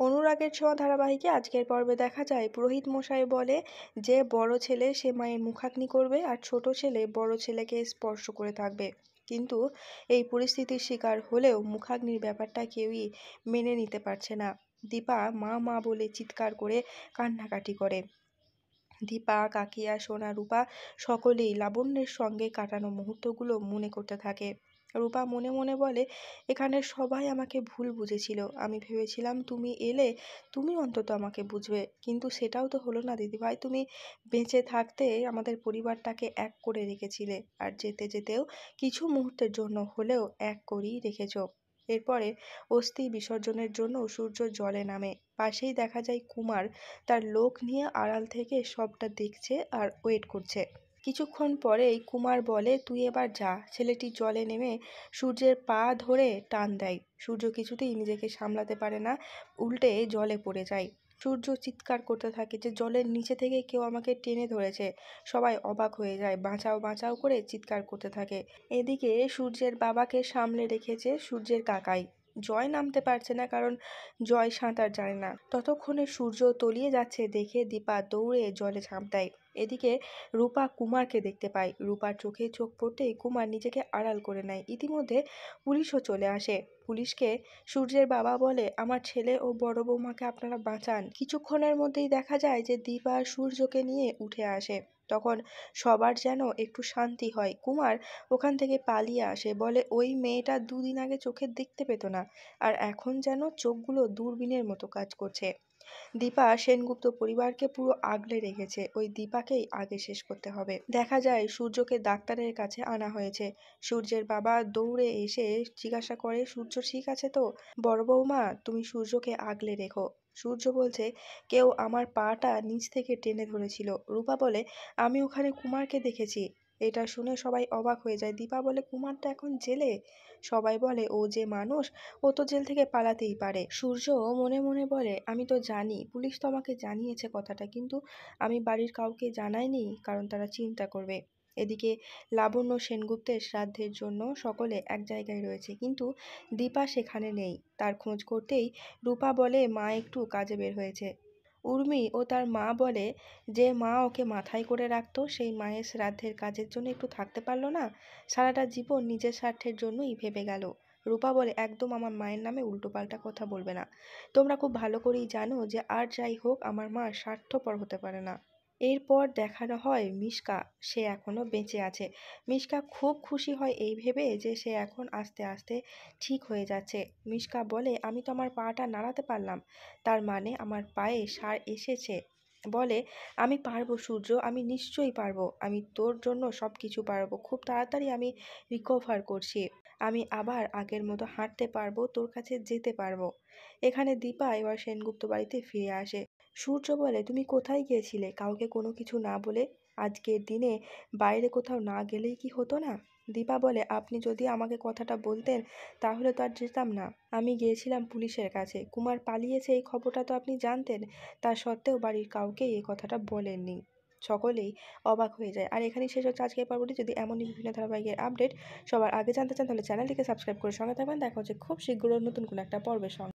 অনুরাগের ছোঁয়া ধারাবাহিকে আজকের পর্বে দেখা যায় পুরোহিত মশাই বলে যে বড় ছেলে সে মায়ের মুখাগ্নি করবে আর ছোট ছেলে বড় ছেলেকে স্পর্শ করে থাকবে। কিন্তু এই পরিস্থিতির শিকার হলেও মুখাগ্নির ব্যাপারটা কেউই মেনে নিতে পারছে না। দীপা মা মা বলে চিৎকার করে কান্নাকাটি করে। দীপা, কাকিয়া, সোনা, রূপা সকলেই লাবণ্যের সঙ্গে কাটানো মুহূর্তগুলো মনে করতে থাকে। রূপা মনে মনে বলে, এখানের সবাই আমাকে ভুল বুঝেছিল। আমি ভেবেছিলাম তুমি এলে তুমি অন্তত আমাকে বুঝবে, কিন্তু সেটাও তো হলো না দিদিভাই। তুমি বেঁচে থাকতে আমাদের পরিবারটাকে এক করে রেখেছিলে, আর যেতে যেতেও কিছু মুহূর্তের জন্য হলেও এক করেই রেখেছ। এরপরে অস্থি বিসর্জনের জন্য সূর্য জলে নামে। পাশেই দেখা যায় কুমার তার লোক নিয়ে আড়াল থেকে সবটা দেখছে আর ওয়েট করছে। কিছুক্ষণ পরেই কুমার বলে, তুই এবার যা। ছেলেটি জলে নেমে সূর্যের পা ধরে টান দেয়। সূর্য কিছুতেই নিজেকে সামলাতে পারে না, উল্টে জলে পড়ে যায়। সূর্য চিৎকার করতে থাকে যে জলের নিচে থেকে কেউ আমাকে টেনে ধরেছে। সবাই অবাক হয়ে যায়, বাঁচাও বাঁচাও করে চিৎকার করতে থাকে। এদিকে সূর্যের বাবাকে সামলে রেখেছে সূর্যের কাকাই। জয় নামতে পারছে না, কারণ জয় সাঁতার জানে না। ততক্ষণে সূর্য তলিয়ে যাচ্ছে দেখে দীপা দৌড়ে জলে ঝাঁপ দেয়। এদিকে রূপা কুমারকে দেখতে পায়। রূপার চোখে চোখ পড়তেই কুমার নিজেকে আড়াল করে নেয়। ইতিমধ্যে পুলিশও চলে আসে। পুলিশকে সূর্যের বাবা বলে, আমার ছেলে ও বড় বৌমাকে আপনারা বাঁচান। কিছুক্ষণের মধ্যেই দেখা যায় যে দীপা সূর্যকে নিয়ে উঠে আসে। তখন সবার যেন একটু শান্তি হয়। কুমার ওখান থেকে পালিয়ে আসে, বলে ওই মেয়েটা দুদিন আগে চোখে দেখতে পেত না, আর এখন যেন চোখগুলো দূরবীনের মতো কাজ করছে। দীপা সেনগুপ্ত পরিবারকে পুরো আগলে রেখেছে। ওই দীপাকেই আগে শেষ করতে হবে। দেখা যায় সূর্যকে ডাক্তারের কাছে আনা হয়েছে। সূর্যের বাবা দৌড়ে এসে জিজ্ঞাসা করে, সূর্য ঠিক আছে তো? বড় বৌমা, তুমি সূর্যকে আগলে রেখো। সূর্য বলছে, কেউ আমার পাটা নিচ থেকে টেনে ধরেছিল। রূপা বলে, আমি ওখানে কুমারকে দেখেছি। এটা শুনে সবাই অবাক হয়ে যায়। দীপা বলে, কুমার তো এখন জেলে। সবাই বলে, ও যে মানুষ, ও তো জেল থেকে পালাতেই পারে। সূর্য মনে মনে বলে, আমি তো জানি, পুলিশ তো আমাকে জানিয়েছে কথাটা, কিন্তু আমি বাড়ির কাউকে জানাইনি, কারণ তারা চিন্তা করবে। এদিকে লাবণ্য সেনগুপ্তের শ্রাদ্ধের জন্য সকলে এক জায়গায় রয়েছে, কিন্তু দীপা সেখানে নেই। তার খোঁজ করতেই রূপা বলে, মা একটু কাজে বের হয়েছে। উর্মি ও তার মা বলে, যে মা ওকে মাথায় করে রাখতো, সেই মায়ের শ্রাদ্ধের কাজের জন্য একটু থাকতে পারলো না। সারাটা জীবন নিজের স্বার্থের জন্যই ভেবে গেল। রূপা বলে, একদম আমার মায়ের নামে উল্টোপাল্টা কথা বলবে না। তোমরা খুব ভালো করেই জানো যে আর যাই হোক আমার মা স্বার্থপর হতে পারে না। এরপর দেখানো হয় মিশকা, সে এখনো বেঁচে আছে। মিশকা খুব খুশি হয় এই ভেবে যে সে এখন আস্তে আস্তে ঠিক হয়ে যাচ্ছে। মিশকা বলে, আমি তো আমার পাটা নাড়াতে পারলাম, তার মানে আমার পায়ে সার এসেছে। বলে, আমি পারবো সূর্য, আমি নিশ্চয়ই পারবো। আমি তোর জন্য সব কিছু পারবো। খুব তাড়াতাড়ি আমি রিকভার করছি। আমি আবার আগের মতো হাঁটতে পারবো, তোর কাছে যেতে পারবো। এখানে দীপা এবার সেনগুপ্ত বাড়িতে ফিরে আসে। সূর্য বলে, তুমি কোথায় গিয়েছিলে কাউকে কোনো কিছু না বলে? আজকের দিনে বাইরে কোথাও না গেলেই কি হতো না? দীপা বলে, আপনি যদি আমাকে কথাটা বলতেন তাহলে তো আর যেতাম না। আমি গিয়েছিলাম পুলিশের কাছে। কুমার পালিয়েছে এই খবরটা তো আপনি জানতেন, তা সত্ত্বেও বাড়ির কাউকে এই কথাটা বলেননি। সকলেই অবাক হয়ে যায়। আর এখানেই শেষ হচ্ছে আজকের পর্বটি। যদি এমনই বিভিন্ন ধারাবাহিকের আপডেট সবার আগে জানতে চান তাহলে চ্যানেলটিকে সাবস্ক্রাইব করে সঙ্গে থাকবেন। দেখা হচ্ছে খুব শীঘ্র নতুন কোনো একটা পর্বের সঙ্গে।